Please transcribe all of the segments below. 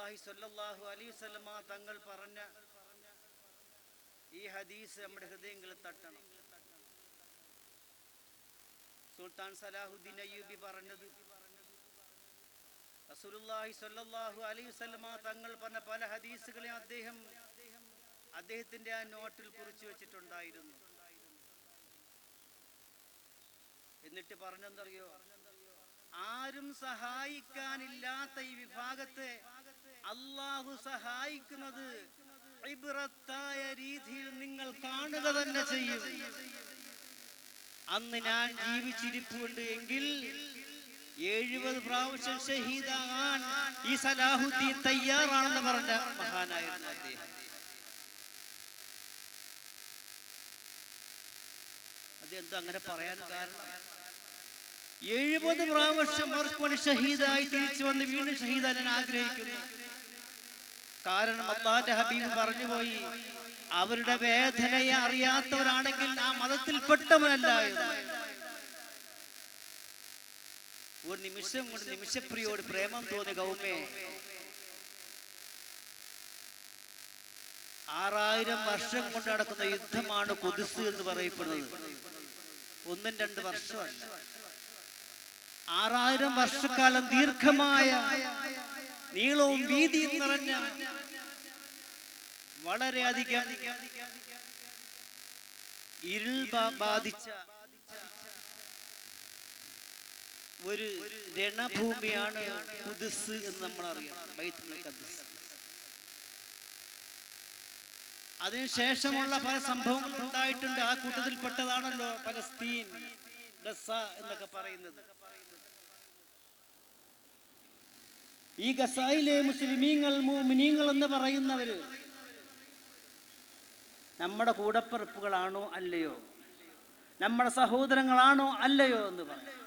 റസൂലുള്ളാഹി സ്വല്ലല്ലാഹു അലൈഹി വസല്ലമ തങ്ങൾ പറഞ്ഞ ഈ ഹദീസ് നമ്മുടെ ഹൃദയങ്ങളിൽ തട്ടണം. സുൽത്താൻ സലാഹുദ്ദീൻ അയ്യൂബി പറഞ്ഞത്, റസൂലുള്ളാഹി സ്വല്ലല്ലാഹു അലൈഹി വസല്ലമ തങ്ങൾ പറഞ്ഞ പല ഹദീസുകളെ അദ്ദേഹത്തിന്റെ ആ നോട്ടിൽ കുറിച്ചു വെച്ചിട്ടുണ്ടായിരുന്നു. എന്നിട്ട് പറഞ്ഞെന്തറിയോ, ആരും സഹായിക്കാനില്ലാത്ത ഈ വിഭാഗത്തെ അള്ളാഹു സഹായിക്കുന്നത് ഇബ്രത്തായ രീതിയിൽ നിങ്ങൾ കാണുക തന്നെ ചെയ്യും. അന്ന് ഞാൻ ജീവിച്ചിരിപ്പുണ്ട് എങ്കിൽ 70 പ്രാവശ്യം ഷഹീദാകാൻ ഈ സലാഹുദ്ദീൻ തയ്യാറാണെന്ന് പറഞ്ഞ മഹാനായിരുന്നു അദ്ദേഹം. അതെന്താ അങ്ങനെ പറയാൻ കാരണം? 70 പ്രാവശ്യം അവർക്ക് ഷഹീദായി തിരിച്ചു വന്ന് വീണ്ടും ഷഹീദാൻ ആഗ്രഹിക്കുന്നു. കാരണം അല്ലാഹുവിന്റെ ഹബീബ് പറഞ്ഞുപോയി, അവരുടെ വേദനയെ അറിയാത്തവരാണെങ്കിൽ ആ മതത്തിൽപ്പെട്ടവനല്ല എന്ന്. ഒരു നിമിഷം കൊണ്ട് നിമിഷപ്രിയോട് പ്രേമം തോന്നിയ ഗൗമേ, 6000 വർഷം കൊണ്ട് നടക്കുന്ന യുദ്ധമാണ് ഖുദ്സ് എന്ന് പറയപ്പെടുന്നത്. 1-2 വർഷമല്ല, 6000 വർഷക്കാലം ദീർഘമായ നീളവും വീതിയും നിറഞ്ഞ വളരെയധികം ഇരുൾ ബാധിച്ച ഒരു രണഭൂമിയാണ് ഖുദ്സ് എന്ന് നമ്മൾ അറിയാം, ബൈത്തുൽ മുഖദ്ദസ്. അതിനുശേഷമുള്ള പല സംഭവങ്ങൾ ഉണ്ടായിട്ടുണ്ട്. ആ കൂട്ടത്തിൽപ്പെട്ടതാണല്ലോ പലസ്തീൻ, ഗസ എന്നൊക്കെ പറയുന്നത്. ഈ ഗസയിലെ മുസ്ലിമീങ്ങൾ, മുഅ്മിനീങ്ങൾ എന്ന് പറയുന്നവര് നമ്മുടെ കൂടപ്പിറപ്പുകളാണോ അല്ലയോ, നമ്മുടെ സഹോദരങ്ങളാണോ അല്ലയോ എന്ന് പറയും.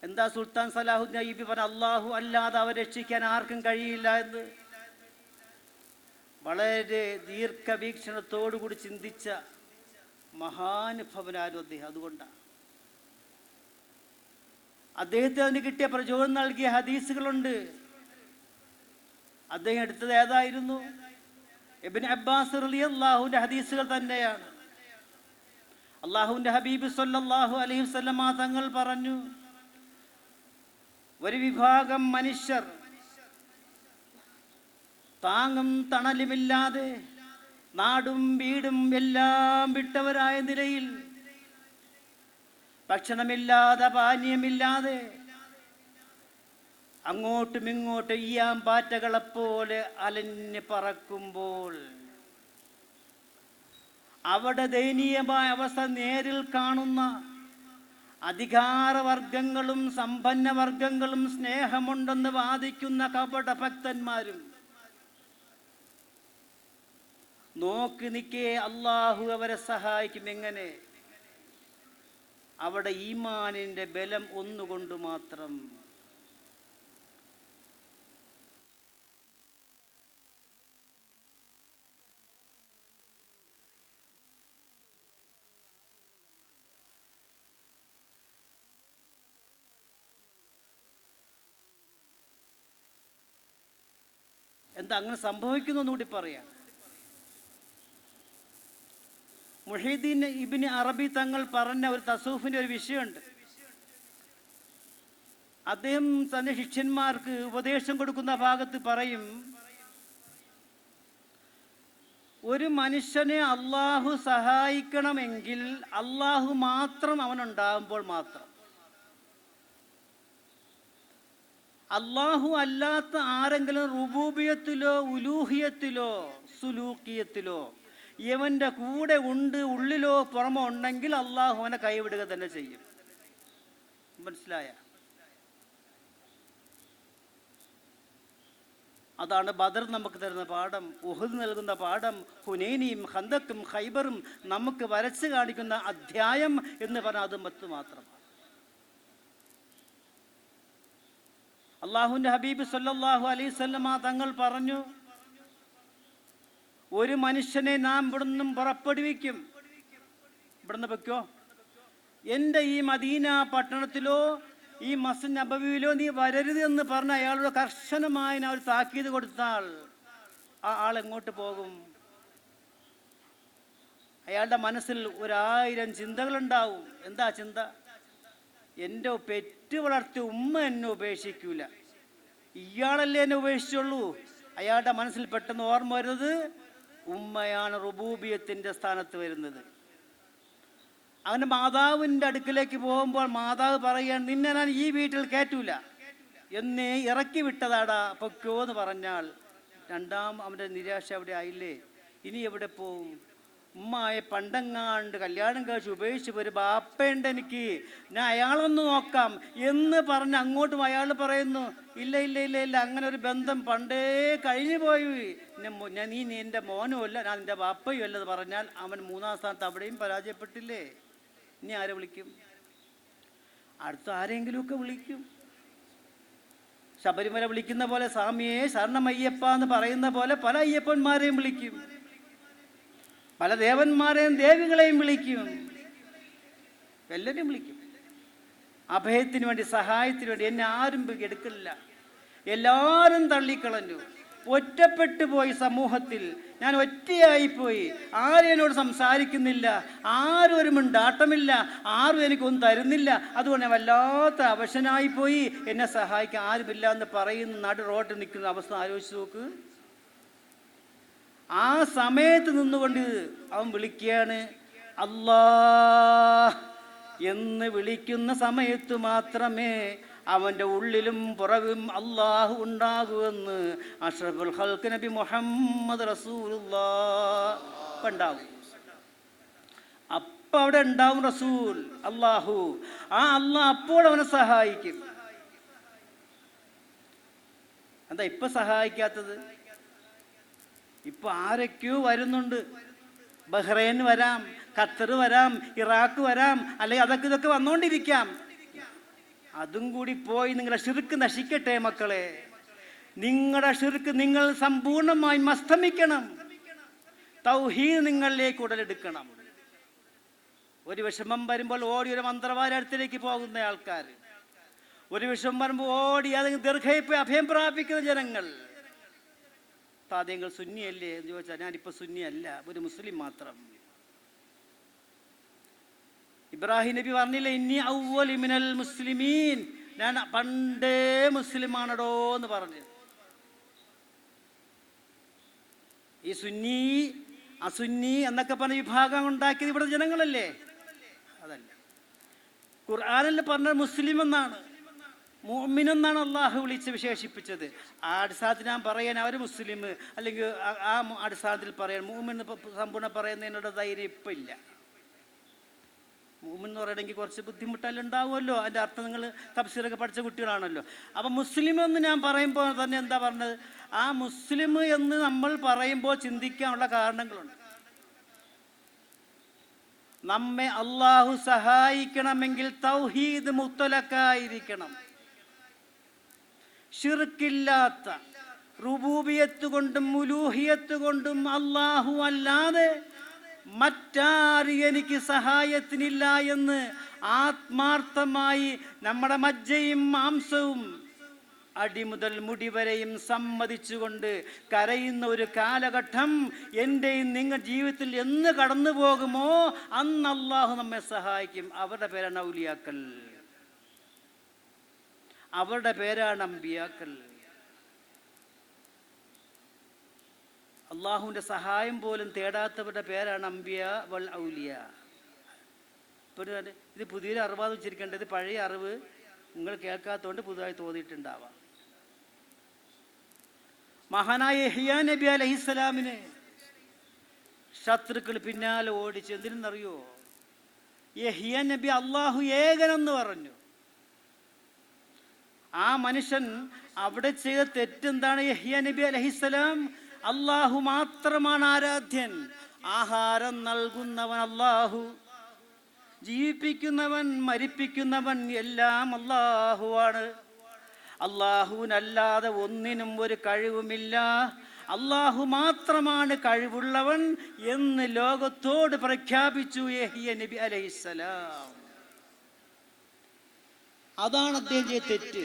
എന്താ സുൽത്താൻ സലാഹുദ്ദീൻ അയ്യൂബി പറഞ്ഞ, അള്ളാഹു അല്ലാതെ അവരെ രക്ഷിക്കാൻ ആർക്കും കഴിയില്ല എന്ന് വളരെ ദീർഘവീക്ഷണത്തോടുകൂടി ചിന്തിച്ച മഹാനുഭവനായിരുന്നു അദ്ദേഹം. അതുകൊണ്ടാണ് അദ്ദേഹത്തിന് അതിന് കിട്ടിയ പ്രചോദനം നൽകിയ ഹദീസുകളുണ്ട്. അദ്ദേഹം എടുത്തത് ഏതായിരുന്നു? ഇബ്നു അബ്ബാസ് റളിയല്ലാഹുവിന്റെ ഹദീസുകൾ തന്നെയാണ്. അല്ലാഹുവിന്റെ ഹബീബ് സ്വല്ലല്ലാഹു അലൈഹി വസല്ലമ തങ്ങൾ പറഞ്ഞു, ഒരു വിഭാഗം മനുഷ്യർ താങ്ങും തണലുമില്ലാതെ നാടും വീടും എല്ലാം വിട്ടവരായ നിലയിൽ, ഭക്ഷണമില്ലാതെ പാനീയമില്ലാതെ അങ്ങോട്ടും ഇങ്ങോട്ടും ഈയാമ്പാറ്റകളെപ്പോലെ അലഞ്ഞ് പറക്കുമ്പോൾ അവിടെ ദയനീയമായ അവസ്ഥ നേരിൽ കാണുന്ന അധികാരവർഗങ്ങളും സമ്പന്നവർഗങ്ങളും സ്നേഹമുണ്ടെന്ന് വാദിക്കുന്ന കപട ഭക്തന്മാരും നോക്കി നിൽക്കേ അള്ളാഹു അവരെ സഹായിക്കും. എങ്ങനെ? അവിടെ ഈമാനിന്റെ ബലം ഒന്നുകൊണ്ട് മാത്രം. എന്താ അങ്ങനെ സംഭവിക്കുന്നു കൂടി പറയാം. മുഹീദ്ദീൻ ഇബ്നു അറബി തങ്ങൾ പറഞ്ഞ ഒരു തസൂഫിന്റെ ഒരു വിഷയമുണ്ട്. അദ്ദേഹം തന്റെ ശിഷ്യന്മാർക്ക് ഉപദേശം കൊടുക്കുന്ന ഭാഗത്ത് പറയും, ഒരു മനുഷ്യനെ അള്ളാഹു സഹായിക്കണമെങ്കിൽ അള്ളാഹു മാത്രം അവനുണ്ടാകുമ്പോൾ മാത്രം. അള്ളാഹു അല്ലാത്ത ആരെങ്കിലും റുബൂബിയത്തിലോ ഉലൂഹിയത്തിലോ സുലൂക്കിയത്തിലോ ഇവന്റെ കൂടെ ഉണ്ട്, ഉള്ളിലോ പുറമോ ഉണ്ടെങ്കിൽ അള്ളാഹു അവനെ കൈവിടുക തന്നെ ചെയ്യും. മനസ്സിലായ? അതാണ് ബദർ നമുക്ക് തരുന്ന പാഠം, ഉഹദ് നൽകുന്ന പാഠം, ഹുനൈനിയും ഖന്തക്കും ഖൈബറും നമുക്ക് വരച്ച് കാണിക്കുന്ന അധ്യായം എന്ന് പറഞ്ഞാൽ അത് മാത്രം. അള്ളാഹുവിന്റെ ഹബീബ് സല്ലല്ലാഹു അലൈഹി വസല്ലമ തങ്ങൾ പറഞ്ഞു, ഒരു മനുഷ്യനെ നാം ഇവിടുന്ന് പുറപ്പെടുവിക്കും. ഇവിടുന്ന് വെക്കോ, എൻ്റെ ഈ മദീന പട്ടണത്തിലോ ഈ മസ്ജിദ് നബവിയിലോ നീ വരരുത് എന്ന് പറഞ്ഞ അയാളോട് കർശനമായി ഞാൻ ഒരു താക്കീത് കൊടുത്താൽ ആ ആൾ എങ്ങോട്ട് പോകും? അയാളുടെ മനസ്സിൽ 1000 ചിന്തകളുണ്ടാവും. എന്താ ചിന്ത? എൻ്റെ പെറ്റ് വളർത്തിയ ഉമ്മ എന്നെ ഉപേക്ഷിക്കൂല, ഇയാളല്ലേ എന്നെ ഉപേക്ഷിച്ചുള്ളൂ. അയാളുടെ മനസ്സിൽ പെട്ടെന്ന് ഓർമ്മ വരുന്നത് ഉമ്മയാണ് റുബൂബിയത്തിൻ്റെ സ്ഥാനത്ത് വരുന്നത്. അവൻ്റെ മാതാവിൻ്റെ അടുക്കിലേക്ക് പോകുമ്പോൾ മാതാവ് പറയുകയാണ്, നിന്നെ ഞാൻ ഈ വീട്ടിൽ കയറ്റൂല, എന്നെ ഇറക്കി വിട്ടതാടാ, പൊക്കോ എന്ന് പറഞ്ഞാൽ അവൻ്റെ നിരാശ അവിടെ ആയില്ലേ? ഇനി എവിടെ പോവും? ഉമ്മയെ പണ്ടെങ്ങാണ്ട് കല്യാണം കഴിച്ച് ഉപേക്ഷിച്ച് ഒരു ബാപ്പയുണ്ട് എനിക്ക്, ഞാൻ അയാളൊന്ന് നോക്കാം എന്ന് പറഞ്ഞ് അങ്ങോട്ടും അയാൾ പറയുന്നു, ഇല്ല ഇല്ല ഇല്ല ഇല്ല, അങ്ങനെ ഒരു ബന്ധം പണ്ടേ കഴിഞ്ഞു പോയി, നീ എൻ്റെ മോനും അല്ല, ഞാൻ നിൻ്റെ ബാപ്പയും അല്ലെന്ന് പറഞ്ഞാൽ അവൻ 3-ാം സ്ഥാനത്ത് അവിടെയും പരാജയപ്പെട്ടില്ലേ? ഇനി ആരെ വിളിക്കും? അടുത്ത ആരെങ്കിലുമൊക്കെ വിളിക്കും. ശബരിമല വിളിക്കുന്ന പോലെ സ്വാമിയെ ശരണമയ്യപ്പ എന്ന് പറയുന്ന പോലെ പല അയ്യപ്പന്മാരെയും വിളിക്കും, പല ദേവന്മാരെയും ദേവികളെയും വിളിക്കും, എല്ലാവരെയും വിളിക്കും. അഭയത്തിന് വേണ്ടി, സഹായത്തിന് വേണ്ടി. എന്നെ ആരും എടുക്കില്ല, എല്ലാവരും തള്ളിക്കളഞ്ഞു, ഒറ്റപ്പെട്ടു പോയി സമൂഹത്തിൽ. ഞാൻ ഒറ്റയായിപ്പോയി, ആരും എന്നോട് സംസാരിക്കുന്നില്ല, ആരും ഒരു മിണ്ടാട്ടമില്ല, ആരും എനിക്കൊന്നും തരുന്നില്ല, അതുകൊണ്ട് ഞാൻ വല്ലാത്ത അവശനായിപ്പോയി, എന്നെ സഹായിക്കാൻ ആരുമില്ല എന്ന് പറയുന്ന നടു റോഡിൽ നിൽക്കുന്ന അവസ്ഥ ആലോചിച്ച് നോക്ക്. ആ സമയത്ത് നിന്നുകൊണ്ട് അവൻ വിളിക്കുകയാണ്, അല്ലാഹ് എന്ന് വിളിക്കുന്ന സമയത്ത് മാത്രമേ അവൻ്റെ ഉള്ളിലും പുറകും അള്ളാഹു ഉണ്ടാകുമെന്ന് അഷ്റഫുൽ ഖൽഖ് നബി മുഹമ്മദ് റസൂലുള്ളാഹ് ഉണ്ടാവും. അപ്പം അവിടെ ഉണ്ടാവും റസൂൽ, അള്ളാഹു. ആ അള്ളാഹ് അപ്പോൾ അവനെ സഹായിക്കും. എന്താ ഇപ്പം സഹായിക്കാത്തത്? ഇപ്പൊ ആരൊക്കെയോ വരുന്നുണ്ട്. ബഹ്റൈൻ വരാം, ഖത്തർ വരാം, ഇറാഖ് വരാം, അല്ലെങ്കിൽ അതൊക്കെ ഇതൊക്കെ വന്നുകൊണ്ടിരിക്കാം. അതും കൂടി പോയി നിങ്ങളുടെ ഷിർക്ക് നശിക്കട്ടെ മക്കളെ. നിങ്ങളുടെ ഷിർക്ക് നിങ്ങൾ സമ്പൂർണമായി അസ്തമിക്കണം. തൗഹീദ് നിങ്ങളിലേക്ക് ഉടലെടുക്കണം. ഒരു വിഷമം വരുമ്പോൾ ഓടി ഒരു മന്ത്രവാദിയുടെ അടുത്തേക്ക് പോകുന്ന ആൾക്കാർ, ഒരു വിഷമം വരുമ്പോൾ ഓടി അതെങ്കിൽ ദീർഘയിപ്പ് അഭയം പ്രാപിക്കുന്ന ജനങ്ങൾ. താദ്യങ്ങൾ സുന്നിയല്ലേ എന്ന് ചോദിച്ചാൽ ഞാനിപ്പോൾ സുന്നിയല്ല, ഒരു മുസ്ലിം മാത്രം. ഇബ്രാഹിം നബി പറഞ്ഞില്ലേ, ഇന്നി അവ്വലു മിനൽ മുസ്ലിമീൻ, ഞാൻ പണ്ടേ മുസ്ലിമാണടോ എന്ന് പറഞ്ഞു. ഈ സുന്നി അസുന്നി എന്നൊക്കെ പറഞ്ഞ വിഭാഗം ഉണ്ടാക്കിയത് ഇവിടെ ജനങ്ങളല്ലേ? അതല്ല. ഖുർആനിൽ പറഞ്ഞ മുസ്ലിം എന്നാണ്, മുഅ്മിൻ എന്നാണ് അള്ളാഹു വിളിച്ച് വിശേഷിപ്പിച്ചത്. ആ അടിസ്ഥാനത്തിൽ ഞാൻ പറയാൻ അവർ മുസ്ലിം അല്ലെങ്കിൽ ആ അടിസ്ഥാനത്തിൽ പറയാൻ മുഅ്മിൻ സമ്പൂർണ്ണം പറയുന്നതിനോട് ധൈര്യം ഇപ്പം ഇല്ല. മുഅ്മിൻ എന്ന് പറയണമെങ്കിൽ കുറച്ച് ബുദ്ധിമുട്ടെല്ലാം ഉണ്ടാവുമല്ലോ. അതിൻ്റെ അർത്ഥം നിങ്ങൾ തഫ്സീറൊക്കെ പഠിച്ച കുട്ടികളാണല്ലോ. അപ്പം മുസ്ലിം എന്ന് ഞാൻ പറയുമ്പോൾ തന്നെ എന്താ പറഞ്ഞത്? ആ മുസ്ലിം എന്ന് നമ്മൾ പറയുമ്പോൾ ചിന്തിക്കാനുള്ള കാരണങ്ങളുണ്ട്. നമ്മെ അള്ളാഹു സഹായിക്കണമെങ്കിൽ തൗഹീദ് മുത്തലക്കായിരിക്കണം. ഷിർക്കില്ലാത്ത, റുബൂബിയത്ത് കൊണ്ടും ഉലൂഹിയത്ത് കൊണ്ടും അള്ളാഹു അല്ലാതെ മറ്റാരും എനിക്ക് സഹായത്തിനില്ല എന്ന് ആത്മാർത്ഥമായി നമ്മുടെ മജ്ജയും മാംസവും അടിമുതൽ മുടി വരെയും സമ്മതിച്ചുകൊണ്ട് കരയുന്ന ഒരു കാലഘട്ടം എൻ്റെയും നിങ്ങളുടെ ജീവിതത്തിൽ എന്ന് കടന്നു പോകുമോ അന്ന് അള്ളാഹു നമ്മെ സഹായിക്കും. അവരുടെ പേരാണ് ഔലിയാക്കൾ, അവരുടെ പേരാണ് അമ്പിയാക്കൾ. അള്ളാഹുവിൻ്റെ സഹായം പോലും തേടാത്തവരുടെ പേരാണ് അമ്പിയ വൽ ഔലിയ. ഇപ്പോൾ ഇത് പുതിയൊരു അറിവാന്ന് വെച്ചിരിക്കേണ്ടത്, പഴയ അറിവ് നിങ്ങൾ കേൾക്കാത്തതുകൊണ്ട് പുതുതായി തോന്നിയിട്ടുണ്ടാവാം. മഹാനായ യഹ്യാ നബി അലൈഹിസ്സലാമിന് ശത്രുക്കൾ പിന്നാലെ ഓടിച്ച്. എന്തിനെന്നറിയോ? യഹ്യാ നബി അള്ളാഹു ഏകനെന്ന് പറഞ്ഞു. ആ മനുഷ്യൻ അവിടെ ചെയ്ത തെറ്റെന്താണ്? യഹ്യാ നബി അലൈഹിസ്സലാം അള്ളാഹു മാത്രമാണ് ആരാധ്യൻ. ആഹാരം നൽകുന്നവൻ അള്ളാഹു, ജീവിപ്പിക്കുന്നവൻ മരിപ്പിക്കുന്നവൻ എല്ലാം അള്ളാഹുവാണ്. അള്ളാഹുവിനല്ലാതെ ഒന്നിനും ഒരു കഴിവുമില്ല. അള്ളാഹു മാത്രമാണ് കഴിവുള്ളവൻ എന്ന് ലോകത്തോട് പ്രഖ്യാപിച്ചു യഹ്യാ നബി അലൈഹിസ്സലാം. അതാണ് അദ്ദേഹം ചെയ്ത തെറ്റ്.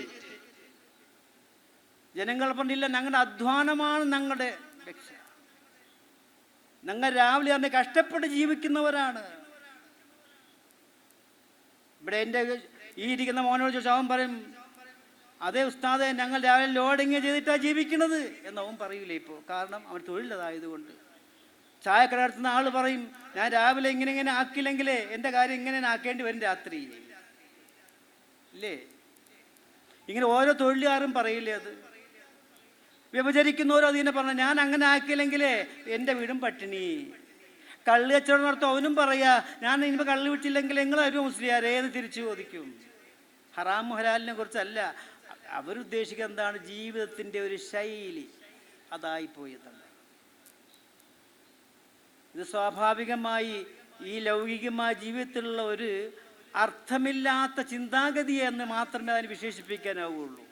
ജനങ്ങൾ പറഞ്ഞില്ല, ഞങ്ങളുടെ അധ്വാനമാണ് ഞങ്ങളുടെ രക്ഷ, ഞങ്ങൾ രാവിലെ തന്നെ കഷ്ടപ്പെട്ട് ജീവിക്കുന്നവരാണ്. ഇവിടെ എൻ്റെ ഈ ഇരിക്കുന്ന മോനോട് ചോദിച്ചാൽ അവൻ പറയും, അതേ ഉസ്താദെ, ഞങ്ങൾ രാവിലെ ലോഡിങ് ചെയ്തിട്ടാണ് ജീവിക്കുന്നത് എന്നവൻ പറയൂലേ ഇപ്പോൾ. കാരണം അവൻ തൊഴിലതായതുകൊണ്ട്. ചായക്കട നടത്തുന്ന ആൾ പറയും, ഞാൻ രാവിലെ ഇങ്ങനെ ആക്കിയില്ലെങ്കിലേ എൻ്റെ കാര്യം ഇങ്ങനെ ആക്കേണ്ടി വരും രാത്രി, ഇല്ലേ? ഇങ്ങനെ ഓരോ തൊഴിലുകാരും പറയില്ലേ അത്? വ്യഭിചരിക്കുന്നവരോ അതിനെ പറഞ്ഞ, ഞാൻ അങ്ങനെ ആക്കിയില്ലെങ്കിലേ എൻ്റെ വീടും പട്ടിണി. കള്ള് കച്ചവടം നടത്തും, അവനും പറയാ, ഞാൻ ഇനിയിപ്പോൾ കള്ള് വിട്ടില്ലെങ്കിൽ നിങ്ങളാരും മുസ്ലിയാരേ എന്ന് തിരിച്ചു ചോദിക്കും. ഹറാം ഹലാലിനെ കുറിച്ചല്ല അവരുദ്ദേശിക്കുക. എന്താണ്? ജീവിതത്തിൻ്റെ ഒരു ശൈലി അതായിപ്പോയതാണ്. ഇത് സ്വാഭാവികമായി ഈ ലൗകികമായ ജീവിതത്തിലുള്ള ഒരു അർത്ഥമില്ലാത്ത ചിന്താഗതി എന്ന് മാത്രമേ അതിന് വിശേഷിപ്പിക്കാനാവുകയുള്ളൂ.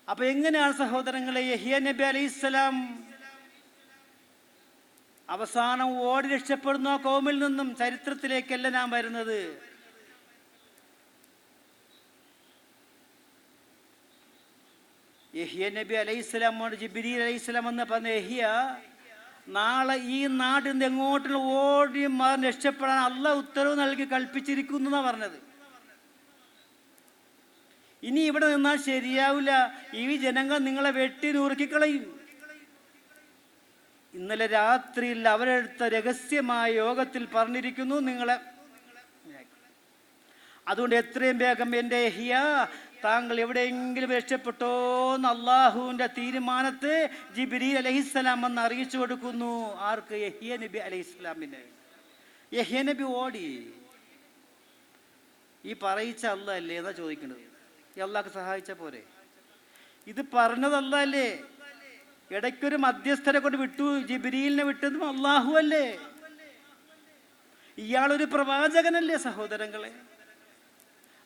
അപ്പൊ എങ്ങനെയാണ് സഹോദരങ്ങളെ യഹ്യ നബി അലൈഹിസ്സലാം അവസാനം ഓടി രക്ഷപ്പെടുന്ന കൗമിൽ നിന്നും ചരിത്രത്തിലേക്കല്ല നാം വരുന്നത്. യഹ്യ നബി അലൈഹിസ്സലാമോട് ജിബ്രീൽ അലൈഹിസ്സലാം എന്ന് പറഞ്ഞ, യഹ്യ, നാളെ ഈ നാട്ടിൽ നിന്ന് എങ്ങോട്ടും ഓടി മാറി രക്ഷപ്പെടാൻ അള്ളാഹ് ഉത്തരവ് നൽകി കൽപ്പിച്ചിരിക്കുന്നു എന്നാണ് പറഞ്ഞത്. ഇനി ഇവിടെ നിന്നാൽ ശരിയാവില്ല, ഈ ജനങ്ങൾ നിങ്ങളെ വെട്ടി നുറുക്കിക്കളയും. ഇന്നലെ രാത്രിയിൽ അവരെടുത്ത രഹസ്യമായ യോഗത്തിൽ പറഞ്ഞിരിക്കുന്നു നിങ്ങളെ. അതുകൊണ്ട് എത്രയും വേഗം എൻ്റെ യഹ്യ, താങ്കൾ എവിടെയെങ്കിലും രക്ഷപ്പെട്ടോ എന്ന് അള്ളാഹുവിൻ്റെ തീരുമാനത്തെ ജിബ്രീൽ അലൈഹിസ്സലാം എന്ന് അറിയിച്ചു കൊടുക്കുന്നു. ആർക്ക്? യഹ്യ നബി അലൈഹിസ്സലാമിന്. യഹ്യ നബി ഓടി. ഈ പറയിച്ച അല്ലാഹ് അല്ലേ എന്നാ ചോദിക്കുന്നത്? ഈ അള്ളാഹ്ക്ക് സഹായിച്ച പോരെ? ഇത് പറഞ്ഞത് അല്ലാഹ് അല്ലേ? ഇടയ്ക്കൊരു മധ്യസ്ഥരെ കൊണ്ട് വിട്ടു, ജിബ്രീലിനെ വിട്ടതും അള്ളാഹു അല്ലേ? ഇയാളൊരു പ്രവാചകനല്ലേ സഹോദരങ്ങളെ?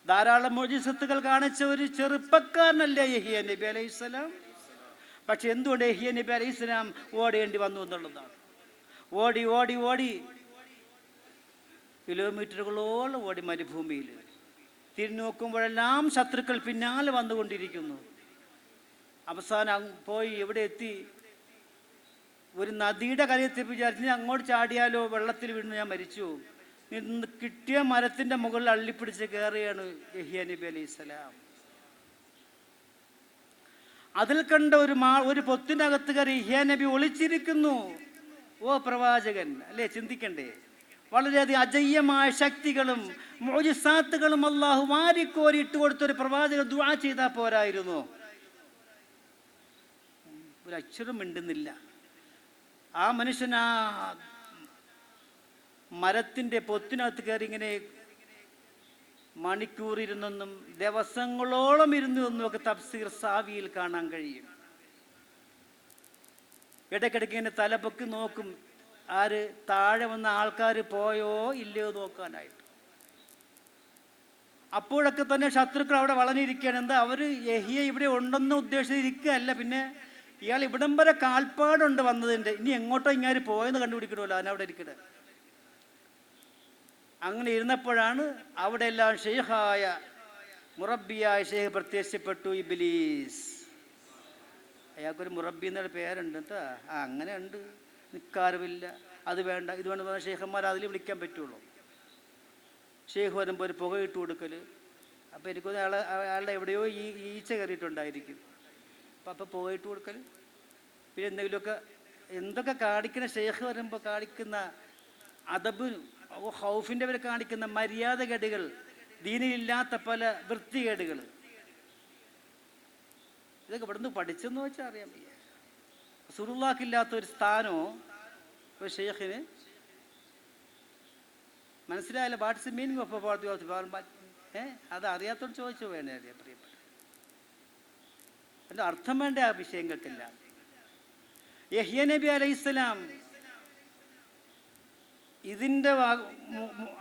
ധാരാളം മുഅ്ജിസത്തുകൾ കാണിച്ച ഒരു ചെറുപ്പക്കാരനല്ലേ യഹ്യ നബി അലൈഹിസ്സലാം? പക്ഷെ എന്തുകൊണ്ട് യഹ്യ നബി അലൈഹിസ്സലാം ഓടേണ്ടി വന്നു എന്നുള്ളതാണ്. ഓടി ഓടി ഓടി കിലോമീറ്ററുകളോളം ഓടി മരുഭൂമിയിൽ. തിരിഞ്ഞു നോക്കുമ്പോഴെല്ലാം ശത്രുക്കൾ പിന്നാലെ വന്നുകൊണ്ടിരിക്കുന്നു. അവസാനം പോയി എവിടെ എത്തി? ഒരു നദിയുടെ കരയെത്തി വിചാരിച്ച് അങ്ങോട്ട് ചാടിയാലോ വെള്ളത്തിൽ വീണ് ഞാൻ മരിച്ചു. കിട്ടിയ മരത്തിന്റെ മുകളിൽ അള്ളിപ്പിടിച്ച് കയറുകയാണ് യഹ്യ നബി അലൈഹിസ്സലാം. അതിൽ കണ്ട ഒരു പൊത്തിനകത്ത് കയറി യഹ്യ നബി ഒളിച്ചിരിക്കുന്നു. ഓ പ്രവാചകൻ അല്ലേ, ചിന്തിക്കണ്ടേ? വളരെയധികം അജയ്യമായ ശക്തികളും മുഅ്ജിസാത്തുകളും അള്ളാഹു വാരിക്കോരി ഇട്ട് കൊടുത്തൊരു പ്രവാചകൻ ദുആ ചെയ്താൽ പോരായിരുന്നു? ഒരു അക്ഷരം മിണ്ടുന്നില്ല. ആ മനുഷ്യൻ ആ മരത്തിന്റെ പൊത്തിനകത്ത് കയറി ഇങ്ങനെ മണിക്കൂറിരുന്നെന്നും ദിവസങ്ങളോളം ഇരുന്നു എന്നും ഒക്കെ തഫ്സീർ സാവിയിൽ കാണാൻ കഴിയും. ഇടയ്ക്കിടയ്ക്ക് ഇങ്ങനെ തലപൊക്കി നോക്കും, ആര്? താഴെ വന്ന ആൾക്കാർ പോയോ ഇല്ലയോ നോക്കാനായിട്ട്. അപ്പോഴൊക്കെ തന്നെ ശത്രുക്കൾ അവിടെ വളഞ്ഞിരിക്കുകയാണ്. എന്താ? അവർ യഹ്യ ഇവിടെ ഉണ്ടെന്ന് ഉദ്ദേശിച്ചിരിക്കുകയല്ല, പിന്നെ ഇയാൾ ഇവിടം വരെ കാൽപ്പാടുണ്ട് വന്നതിൻ്റെ, ഇനി എങ്ങോട്ടോ ഇങ്ങനെ പോയെന്ന് കണ്ടുപിടിക്കണമല്ലോ, അതിനവിടെ ഇരിക്കട്ടെ. അങ്ങനെ ഇരുന്നപ്പോഴാണ് അവിടെ എല്ലാം ഷെയ്ഖായ മുറബിയായ ഷെയ്ഖ് പ്രത്യക്ഷപ്പെട്ടു, ഇബ്ലീസ്. അയാൾക്കൊരു മുറബി എന്നൊരു പേരുണ്ട് കേട്ടോ. അങ്ങനെ ഉണ്ട്, നിൽക്കാറുമില്ല, അത് വേണ്ട ഇത് വേണ്ട പറഞ്ഞാൽ ഷെയ്ഖന്മാർ അതിൽ വിളിക്കാൻ പറ്റുള്ളൂ. ഷെയ്ഖ് വരുമ്പോൾ ഒരു പുക ഇട്ട് കൊടുക്കൽ. അപ്പോൾ എനിക്കൊന്ന് അയാളുടെ എവിടെയോ ഈച്ച കയറിയിട്ടുണ്ടായിരിക്കും. അപ്പോൾ പുക ഇട്ട് കൊടുക്കൽ, പിന്നെ എന്തൊക്കെ കാണിക്കുന്ന ഷെയ്ഖ് വരുമ്പോൾ കാണിക്കുന്ന അദബ് ഹൗഫിൻ്റെ പേര് കാണിക്കുന്ന മര്യാദകേടുകൾ, ദീനിലില്ലാത്ത പല വൃത്തികേടുകൾ, ഇതൊക്കെ ഇവിടുന്ന് പഠിച്ചെന്ന് വെച്ചാൽ അറിയാൻ വയ്യ. റസൂലുള്ളാഹിക്കില്ലാത്ത ഒരു സ്ഥാനമോ ഒരു ഷെയ്ഖിന് മനസ്സിലായില്ല. വാട്ട്സ് മീനിങ് ഓഫ് അത് അറിയാത്തോട് ചോദിച്ചു വേണേ അറിയാം. പ്രിയപ്പെട്ട അതിൻ്റെ അർത്ഥം വേണ്ട ആ വിഷയങ്ങൾക്കില്ല. യഹ്യ നബി അലൈഹിസ്സലാം ഇതിൻ്റെ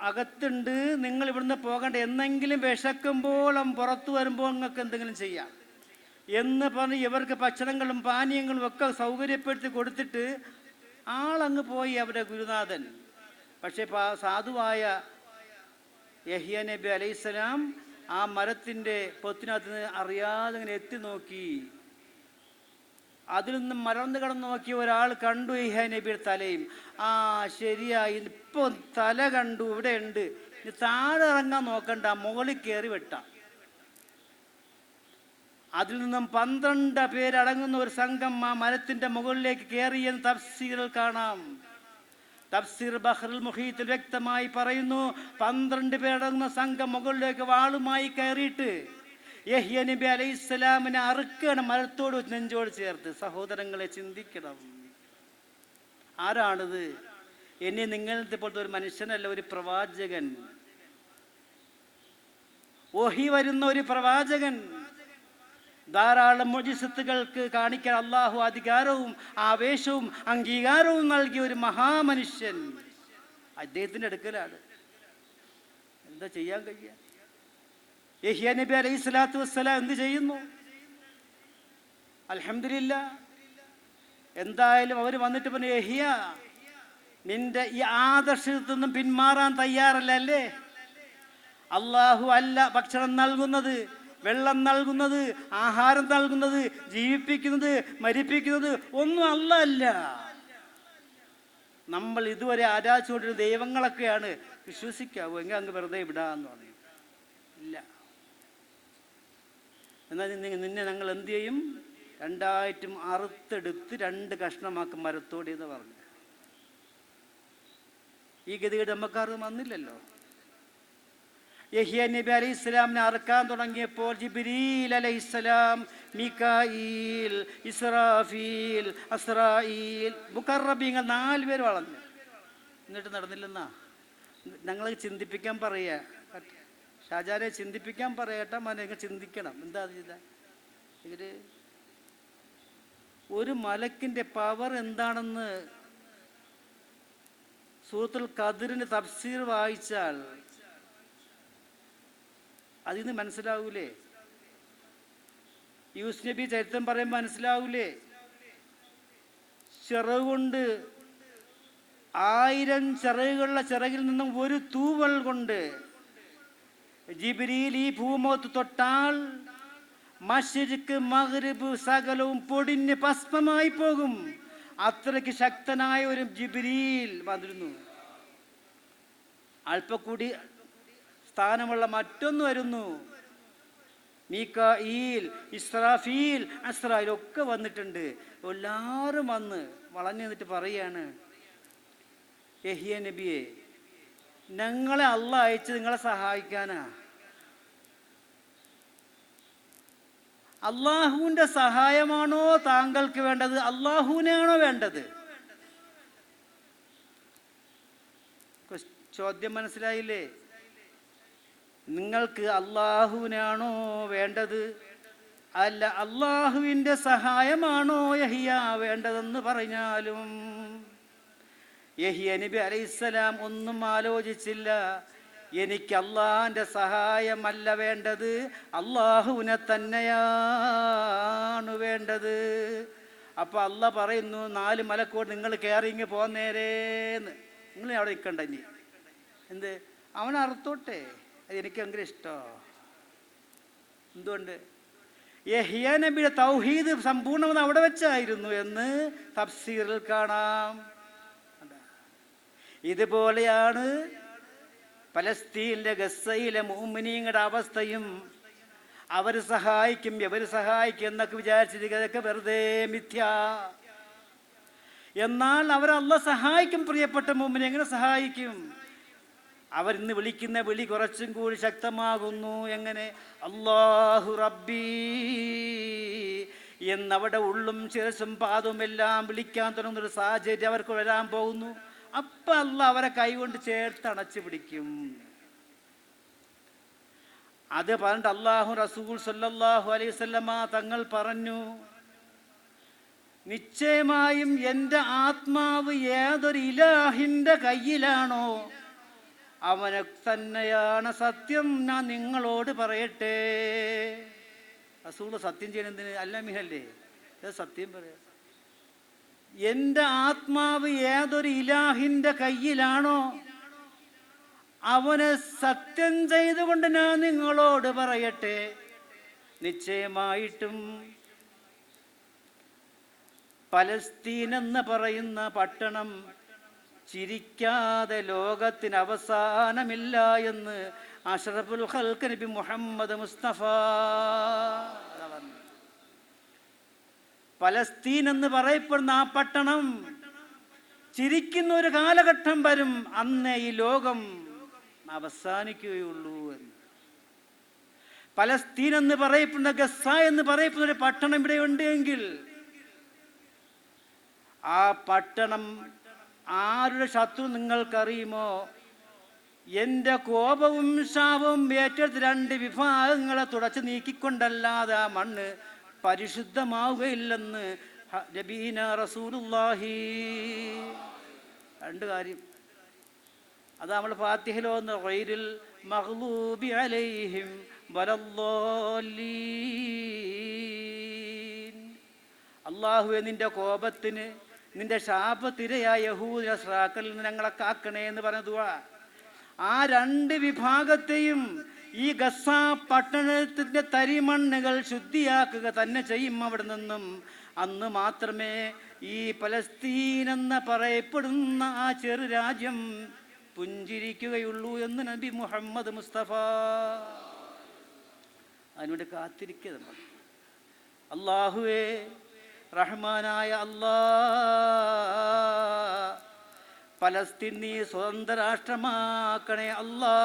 അകത്തുണ്ട്, നിങ്ങൾ ഇവിടുന്ന് പോകണ്ട, എന്നെങ്കിലും വിശക്കുമ്പോൾ പുറത്തു വരുമ്പോൾ നിങ്ങൾക്ക് എന്തെങ്കിലും ചെയ്യാം എന്ന് പറഞ്ഞ് ഇവർക്ക് ഭക്ഷണങ്ങളും പാനീയങ്ങളും ഒക്കെ സൗകര്യപ്പെടുത്തി കൊടുത്തിട്ട് ആളങ്ങ് പോയി അവരുടെ ഗുരുനാഥൻ. പക്ഷേ സാധുവായ യഹ്യ നബി അലൈഹിസ്സലാം ആ മരത്തിൻ്റെ പൊത്തിനകത്ത് നിന്ന് അറിയാതെ ഇങ്ങനെ എത്തി നോക്കി. അതിൽ നിന്നും മലർന്ന് കിടന്ന് നോക്കി ഒരാൾ കണ്ടു യഹ്യ നബിയുടെ തലയും. ആ ശരിയായി, ഇപ്പോൾ തല കണ്ടു, ഇവിടെ ഉണ്ട്, ഇനി താഴെ ഇറങ്ങാൻ നോക്കണ്ട, മുകളിൽ കയറി വെട്ടാം. അതിൽ നിന്നും 12 പേരടങ്ങുന്ന ഒരു സംഘം ആ മരത്തിൻ്റെ മുകളിലേക്ക് കയറിയെന്ന് തഫ്സീറിൽ കാണാം. തഫ്സീർ ബഹ്റുൽ മുഹീത്തിൽ വ്യക്തമായി പറയുന്നു, 12 പേരടങ്ങുന്ന സംഘം മുകളിലേക്ക് വാളുമായി കയറിയിട്ട് യഹ്യ നബി അലൈഹിസ്സലാമിനെ അറുക്കുകയാണ്, മരത്തോട് നെഞ്ചോട് ചേർത്ത്. സഹോദരങ്ങളെ, ചിന്തിക്കണം, ആരാണിത്? ഇനി നിങ്ങളത്തെ പോലത്തെ ഒരു മനുഷ്യനല്ല, ഒരു പ്രവാചകൻ, വഹി വരുന്ന ഒരു പ്രവാചകൻ, ധാരാളം മുഅ്ജിസത്തുകൾക്ക് കാണിക്കാൻ അള്ളാഹു അധികാരവും ആവേശവും അംഗീകാരവും നൽകിയ ഒരു മഹാമനുഷ്യൻ അദ്ദേഹത്തിൻ്റെ അടുക്കലാണ്. എന്താ ചെയ്യാൻ കഴിയുക? യഹ്യ നബി അലൈഹി സ്വലാത്തു വസ്സലാം എന്ത് ചെയ്യുന്നു? അൽഹംദുലില്ലാഹ്, എന്തായാലും അവർ വന്നിട്ട് പറഞ്ഞു, യഹ്യ, നിന്റെ ഈ ആദർശത്തിൽ നിന്നും പിന്മാറാൻ തയ്യാറല്ല അല്ലേ? അള്ളാഹു അല്ല ഭക്ഷണം നൽകുന്നത്, വെള്ളം നൽകുന്നത്, ആഹാരം നൽകുന്നത്, ജീവിപ്പിക്കുന്നത്, മരിപ്പിക്കുന്നത് ഒന്നും അല്ല. നമ്മൾ ഇതുവരെ ആരാധിച്ചുകൊണ്ടിരുന്ന ദൈവങ്ങളൊക്കെയാണ്. വിശ്വസിക്കാവൂ? എങ്കിൽ അങ്ങ് വെറുതെ വിടാന്ന് പറയും. ഇല്ല. എന്നാൽ നിന്നെ ഞങ്ങൾ എന്ത് ചെയ്യും? 2 അറുത്തെടുത്ത് 2 കഷ്ണമാക്കും മരത്തോടെ എന്ന് പറഞ്ഞു. ഈ ഗതികേട് നമുക്കാർക്കും വന്നില്ലല്ലോ. യഹ്യ നബി അലൈഹി സ്വലാമിനെ അറുക്കാൻ തുടങ്ങിയപ്പോൾ ജിബ്രീൽ അലൈഹിസ്സലാം, മീകായിൽ, ഇസ്രാഫീൽ, അസ്രായീൽ, മുഖറബീങ്ങൾ 4 പേര് വളർന്നു. എന്നിട്ട് നടന്നില്ലെന്നാ ഞങ്ങൾ ചിന്തിപ്പിക്കാൻ പറയുക. ഷാജാനെ ചിന്തിപ്പിക്കാൻ പറയട്ടെ, നിങ്ങൾ ചിന്തിക്കണം. എന്താ ചെയ്ത ഇവര്? ഒരു മലക്കിൻ്റെ പവർ എന്താണെന്ന് സൂറത്തുൽ ഖദ്റിന്റെ തഫ്സീർ വായിച്ചാൽ അതിന് മനസ്സിലാവൂലേ? യൂസുഫ് നബി ചരിത്രം പറയുമ്പോൾ മനസ്സിലാവൂലേ? ചിറകുകൊണ്ട് 1000 ചിറകുകളുള്ള ചിറകിൽ നിന്നും ഒരു തൂവൽ കൊണ്ട് ജിബ്രീൽ ഈ ഭൂമുഖത്ത് തൊട്ടാൽ മശ്രിഖ് മഗ്രിബ് സകലവും പൊടിഞ്ഞ് ഭസ്മമായി പോകും. അത്രയ്ക്ക് ശക്തനായ ഒരു ജിബ്രീൽ വന്നിരുന്നു. അല്പക്കൂടി സ്ഥാനമുള്ള മറ്റൊന്ന് വരുന്നു, മീകായിൽ, ഇസ്രാഫീൽ, അസ്രായിൽ ഒക്കെ വന്നിട്ടുണ്ട്. എല്ലാവരും വന്ന് വളഞ്ഞു നിന്നിട്ട് പറയാണ്, യഹ്യ നബിയെ, ഞങ്ങളെ അള്ളാഹ് അയച്ച് നിങ്ങളെ സഹായിക്കാനാ. അള്ളാഹുവിൻ്റെ സഹായമാണോ താങ്കൾക്ക് വേണ്ടത്? അള്ളാഹുവിനെയാണോ വേണ്ടത്? ചോദ്യം മനസ്സിലായില്ലേ? നിങ്ങൾക്ക് അള്ളാഹുവിനാണോ വേണ്ടത്? അല്ല, അള്ളാഹുവിൻ്റെ സഹായമാണോ യഹ്യ വേണ്ടതെന്ന് പറഞ്ഞാലും യഹ്യ നബി അലൈഹിസ്സലാം ഒന്നും ആലോചിച്ചില്ല. എനിക്ക് അള്ളാഹിൻ്റെ സഹായമല്ല വേണ്ടത്, അള്ളാഹുവിനെ തന്നെയാണ് വേണ്ടത്. അപ്പൊ അള്ളാഹ് പറയുന്നു, 4 മലക്കോട് നിങ്ങൾ കയറിങ്ങ് പോന്നേരേന്ന്. നിങ്ങൾ അവിടെ നിൽക്കണ്ട. ഇനി എന്ത്? അവൻ അറുത്തോട്ടെ, എനിക്ക് ഭയങ്കര ഇഷ്ടമാണ്. എന്തുകൊണ്ട്? യഹ്യ നബിയുടെ തൗഹീദ് സമ്പൂർണ്ണമെന്ന് അവിടെ വെച്ചായിരുന്നു എന്ന് തഫ്സീറിൽ കാണാം. ഇതുപോലെയാണ് പലസ്തീനിലെ ഗസ്സയിലെ മുഅ്മിനീങ്ങളുടെ അവസ്ഥയും. അവർ സഹായിക്കും, ഇവർ സഹായിക്കും എന്നൊക്കെ വിചാരിച്ചിരിക്കുന്നതൊക്കെ വെറുതെ മിഥ്യ. എന്നാൽ അവർ അല്ലാഹ് സഹായിക്കും. പ്രിയപ്പെട്ട മുഅ്മിനെ എങ്ങനെ സഹായിക്കും? അവരിന്ന് വിളിക്കുന്ന വിളി കുറച്ചും കൂടി ശക്തമാകുന്നു. എങ്ങനെ? അല്ലാഹു റബ്ബി എന്നവിടെ ഉള്ളും ശിരസും പാദവും എല്ലാം വിളിക്കാൻ തുടങ്ങുന്നൊരു സാഹചര്യം അവർക്ക് വരാൻ പോകുന്നു. അപ്പം അല്ലാഹ് അവരെ കൈകൊണ്ട് ചേർത്ത് അണച്ചു പിടിക്കും. അത് പറഞ്ഞിട്ട് അല്ലാഹു റസൂൽ സല്ലല്ലാഹു അലൈഹി വസല്ലമ തങ്ങൾ പറഞ്ഞു, നിശ്ചയമായും എൻ്റെ ആത്മാവ് ഏതൊരു ഇലാഹിൻ്റെ കയ്യിലാണോ അവനെ തന്നെയാണ് സത്യം ഞാൻ നിങ്ങളോട് പറയട്ടെ. റസൂൽ സത്യം ചെയ്യണതിന് അല്ല മിഹല്ലേ, സത്യം പറയാം. എൻ്റെ ആത്മാവ് ഏതൊരു ഇലാഹിൻ്റെ കയ്യിലാണോ അവനെ സത്യം ചെയ്തുകൊണ്ട് ഞാൻ നിങ്ങളോട് പറയട്ടെ, നിശ്ചയമായിട്ടും പലസ്തീൻ എന്ന് പറയുന്ന പട്ടണം ചിരിക്കാതെ ലോകത്തിന് അവസാനമില്ല എന്ന് അഷ്റഫുൽ ഖൽഖ് നബി മുഹമ്മദ് മുസ്തഫ. പലസ്തീൻ എന്ന് പറയപ്പെടുന്ന ആ പട്ടണം ചിരിക്കുന്ന ഒരു കാലഘട്ടം വരും, അന്നേ ഈ ലോകം അവസാനിക്കുകയുള്ളൂ എന്ന്. പലസ്തീൻ എന്ന് പറയപ്പെടുന്ന ഗസ എന്ന് പറയപ്പെടുന്ന ഒരു പട്ടണം ഇവിടെ ഉണ്ട് എങ്കിൽ ആ പട്ടണം ആരുടെ ശത്രു നിങ്ങൾക്കറിയുമോ? എൻ്റെ കോപവും ശാപവും ഏറ്റെടുത്ത് രണ്ട് വിഭാഗങ്ങളെ തുടച്ചു നീക്കിക്കൊണ്ടല്ലാതെ ആ മണ്ണ് പരിശുദ്ധമാവുകയില്ലെന്ന് നബീന റസൂലുള്ളാഹി. രണ്ട് കാര്യം അത് നമ്മൾ ഫാത്തിഹയിലോന്ന് ഗൈറിൽ മഗ്ലൂബി അലൈഹിം വലദ്ദാലീൻ. അല്ലാഹുവേ, നിന്റെ കോപത്തിന് നിന്റെ ശാപത്തിരയായ യഹൂദ നസ്രാക്കളിൽ നിന്ന് ഞങ്ങളെ കാക്കണേ എന്ന് പറഞ്ഞ ദുആ. ആ രണ്ട് വിഭാഗത്തെയും ഈ ഗസ പട്ടണത്തിന്റെ തരിമണ്ണുകൾ ശുദ്ധിയാക്കുക തന്നെ ചെയ്യും അവിടെ നിന്നും. അന്ന് മാത്രമേ ഈ പലസ്തീൻ എന്ന് പറയപ്പെടുന്ന ആ ചെറു രാജ്യം പുഞ്ചിരിക്കുകയുള്ളൂ എന്ന് നബി മുഹമ്മദ് മുസ്തഫ. അതിനുവേണ്ടി കാത്തിരിക്കുക നമ്മൾ. അല്ലാഹുവേ, റഹ്മാനായ അല്ലാ, പലസ്തീൻ നീ സ്വതന്ത്ര രാഷ്ട്രമാക്കണേ അല്ലാ.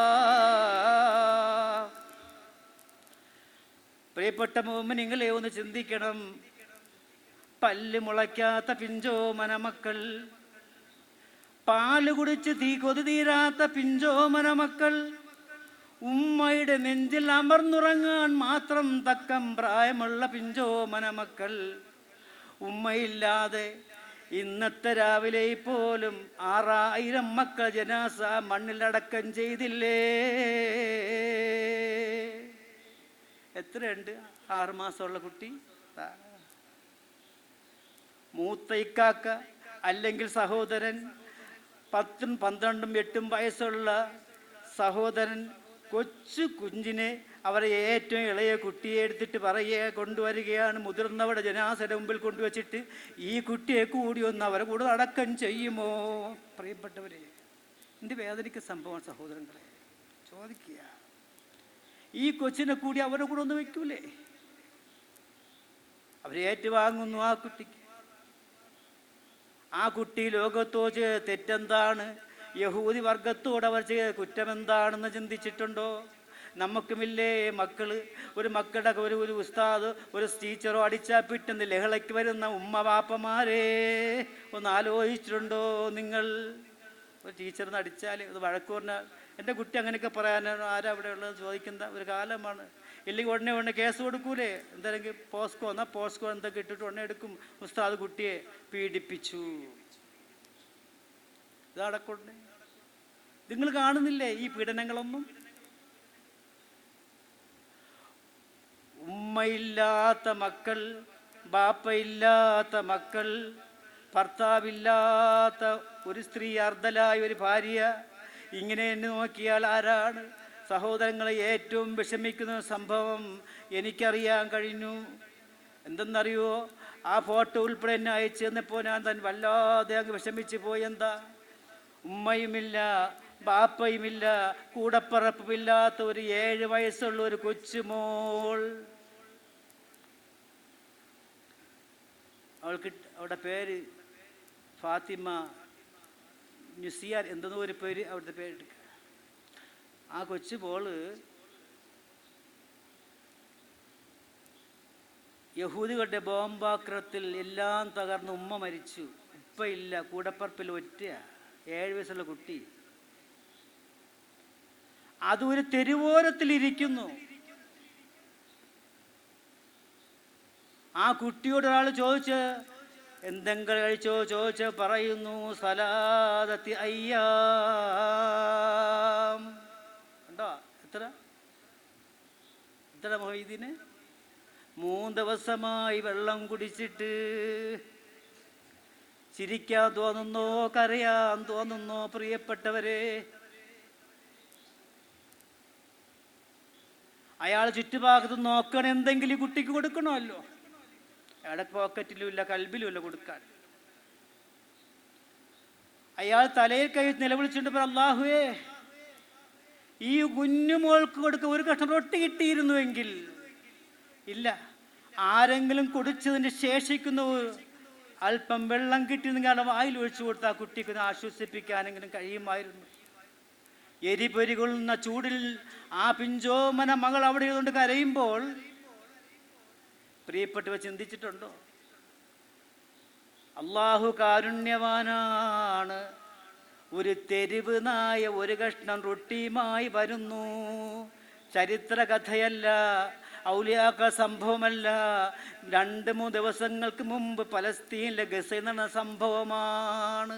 പ്രിയപ്പെട്ട മുഅ്മിനീങ്ങളെ, ഒന്ന് ചിന്തിക്കണം. പല്ല് മുളയ്ക്കാത്ത പിഞ്ചോമന മക്കൾ, പാല് കുടിച്ച് കൊതി തീരാത്ത പിഞ്ചോമന മക്കൾ, ഉമ്മയുടെ നെഞ്ചിൽ അമർന്നുറങ്ങാൻ മാത്രം തക്കം പ്രായമുള്ള പിഞ്ചോമന മക്കൾ, ഉമ്മയില്ലാതെ ഇന്നത്തെ രാവിലെ പോലും 6000 മക്കൾ ജനാസ മണ്ണിലടക്കം ചെയ്തില്ലേ? എത്രയുണ്ട്? 6 മാസമുള്ള കുട്ടി, മൂത്ത ഇക്കാക്ക അല്ലെങ്കിൽ സഹോദരൻ, 10, 12, 8 വയസ്സുള്ള സഹോദരൻ കൊച്ചു കുഞ്ഞിനെ, അവരെ ഏറ്റവും ഇളയ കുട്ടിയെ എടുത്തിട്ട് കൊണ്ടുവരികയാണ്. മുതിർന്നവരുടെ ജനാസയുടെ മുമ്പിൽ കൊണ്ടുവച്ചിട്ട് ഈ കുട്ടിയെ കൂടി ഒന്ന് അവരെ കൂടെ അടക്കം ചെയ്യുമോ? പ്രിയപ്പെട്ടവരെ, എൻ്റെ വേദനയ്ക്ക് സംഭവം സഹോദരങ്ങളെ ചോദിക്കുക. ഈ കൊച്ചിനെ കൂടി അവരുടെ കൂടെ ഒന്ന് വയ്ക്കൂലേ? അവരെ ഏറ്റുവാങ്ങുന്നു ആ കുട്ടിക്ക്. ആ കുട്ടി ലോകത്തോട് തെറ്റെന്താണ്, യഹൂദി വർഗത്തോട് അവർ ചെയ്ത കുറ്റമെന്താണെന്ന് ചിന്തിച്ചിട്ടുണ്ടോ? നമുക്കുമില്ലേ മക്കള്? ഒരു മക്കളുടെ ഒരു ഉസ്താദ് ഒരു ടീച്ചറോ അടിച്ചാൽ പിറ്റുന്ന ലഹളയ്ക്ക് വരുന്ന ഉമ്മ വാപ്പമാരെ ഒന്ന് ആലോചിച്ചിട്ടുണ്ടോ നിങ്ങൾ? ഒരു ടീച്ചറിന് അടിച്ചാൽ അത് വഴക്ക് പറഞ്ഞാൽ എൻ്റെ കുട്ടി അങ്ങനെയൊക്കെ പറയാനാണ് ആരാ അവിടെ ഉള്ളത് ചോദിക്കുന്ന ഒരു കാലമാണ്. ഇല്ലെങ്കിൽ ഉടനെ കേസ് കൊടുക്കൂലേ? എന്തെങ്കിലും പോസ്കോ എന്നാൽ പോസ്കോ എന്തൊക്കെ ഇട്ടിട്ട് ഉടനെ എടുക്കും. ഉസ്താദ് കുട്ടിയെ പീഡിപ്പിച്ചു. ഇതടക്കൊണ്ട് നിങ്ങൾ കാണുന്നില്ലേ ഈ പീഡനങ്ങളൊന്നും? ഉമ്മയില്ലാത്ത മക്കൾ, ബാപ്പയില്ലാത്ത മക്കൾ, ഭർത്താവില്ലാത്ത ഒരു സ്ത്രീ, അർദ്ധലായ ഒരു ഭാര്യ, ഇങ്ങനെ എന്നെ നോക്കിയാൽ ആരാണ്? സഹോദരങ്ങളെ, ഏറ്റവും വിഷമിക്കുന്ന സംഭവം എനിക്കറിയാൻ കഴിഞ്ഞു. എന്തെന്നറിയോ? ആ ഫോട്ടോ ഉൾപ്പെടെ എന്നെ അയച്ചു തന്നപ്പോൾ ഞാൻ തന്നെ വല്ലാതെ അങ്ങ് വിഷമിച്ച് പോയി. എന്താ? ഉമ്മയുമില്ല, ബാപ്പയുമില്ല, കൂടപ്പറപ്പുമില്ലാത്ത ഒരു 7 വയസ്സുള്ള ഒരു കൊച്ചുമോൾ. അവളുടെ പേര് ഫാത്തിമ നുസിയാർ എന്തെന്നോ ഒരു പേര്, അവിടുത്തെ പേര്. ആ കൊച്ചുമോള് യഹൂദികളുടെ ബോംബാക്രമണത്തിൽ എല്ലാം തകർന്ന് ഉമ്മ മരിച്ചു. ഉപ്പയില്ല, കൂടപ്പറപ്പിൽ ഒറ്റയാ, 7 വയസ്സുള്ള കുട്ടി. അതൊരു തെരുവോരത്തിലിരിക്കുന്നു. ആ കുട്ടിയോട് ഒരാൾ ചോദിച്ച് എന്തെങ്കിലും കഴിച്ചോ ചോദിച്ച് പറയുന്നു സലാദത്തി അയ്യാം. ഉണ്ടോ? എത്ര മൊയ്തീന് 3 ദിവസമായി വെള്ളം കുടിച്ചിട്ട് ചിരിക്കാൻ തോന്നുന്നോ കരയാൻ തോന്നുന്നോ? പ്രിയപ്പെട്ടവരെ, അയാൾ ചുറ്റുഭാഗത്ത് നോക്കണം, എന്തെങ്കിലും ഈ കുട്ടിക്ക് കൊടുക്കണമല്ലോ. അയാളുടെ പോക്കറ്റിലും ഇല്ല, കൽബിലും ഇല്ല കൊടുക്കാൻ. അയാൾ തലയിൽ കൈ നിലവിളിച്ചിട്ട് പറ, അല്ലാഹുവേ, ഈ കുഞ്ഞുമോൾക്ക് കൊടുക്ക ഒരു കഷ്ണം റൊട്ടി കിട്ടിയിരുന്നുവെങ്കിൽ. ഇല്ല, ആരെങ്കിലും കുടിച്ചതിന് ശേഷിക്കുന്ന അല്പം വെള്ളം കിട്ടിയിരുന്നെങ്കിൽ അവിടെ വായിൽ ഒഴിച്ചു കൊടുത്ത് ആ കുട്ടിക്ക് ആശ്വസിപ്പിക്കാനെങ്കിലും കഴിയുമായിരുന്നു. എരിപൊരി കൊള്ളുന്ന ചൂടിൽ ആ പിഞ്ചോമന മകൾ അവിടെ ഇരുന്നുകൊണ്ട് കരയുമ്പോൾ പ്രിയപ്പെട്ടവ ചിന്തിച്ചിട്ടുണ്ടോ? അള്ളാഹു കാരുണ്യവാനാണ്. ഒരു തെരുവ് നായ ഒരു കഷ്ണം റൊട്ടിയുമായി വരുന്നു. ചരിത്ര കഥയല്ല, ഔലിയാക്ക സംഭവമല്ല. 2-3 ദിവസങ്ങൾക്ക് മുമ്പ് പലസ്തീനിലെ ഗസയിൽ നടന്ന സംഭവമാണ്.